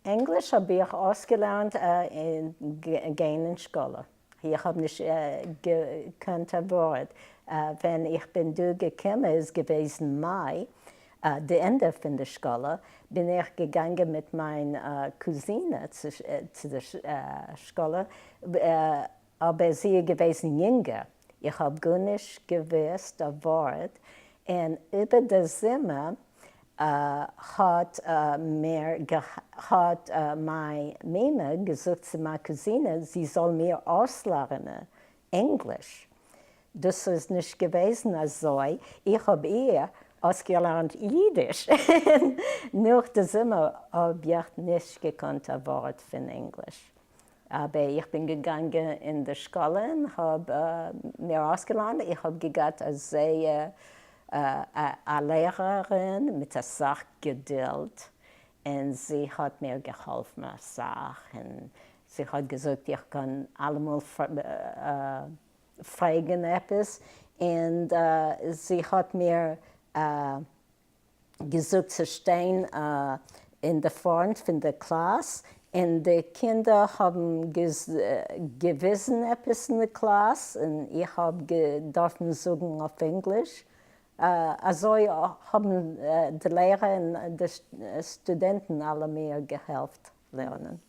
Englisch habe ich ausgelernt in gehen in Schule. Ich habe nicht gekannt ein Wort. Wenn ich bin durchgekommen, ist gewesen Mai, das Ende von der Schule, bin ich gegangen mit meiner Cousine zu der Schule, aber sie gewesen jünger. Ich habe gar nicht gewusst ein Wort. Und über das Zimmer hat meine Mama gesagt zu meiner Cousine, sie soll mir auslernen, Englisch. Das ist nicht gewesen also. Ich habe ihr ausgelernt Yiddish. Nach dem Zimmer habe ich nicht gekannt ein Wort von Englisch. Aber ich bin gegangen in die Schule und habe mir ausgelernt. Ich habe gehabt als eine Lehrerin mit der Sachgeduld und sie hat mir geholfen mit der Sache. Sie hat gesagt, ich kann allemal fragen etwas und sie hat mir gesagt zu stehen in der Front von der Klasse und die Kinder haben gewissen etwas in der Klasse und ich habe dürfen sagen auf Englisch. Also haben die Lehrer und die Studenten alle mir geholfen lernen.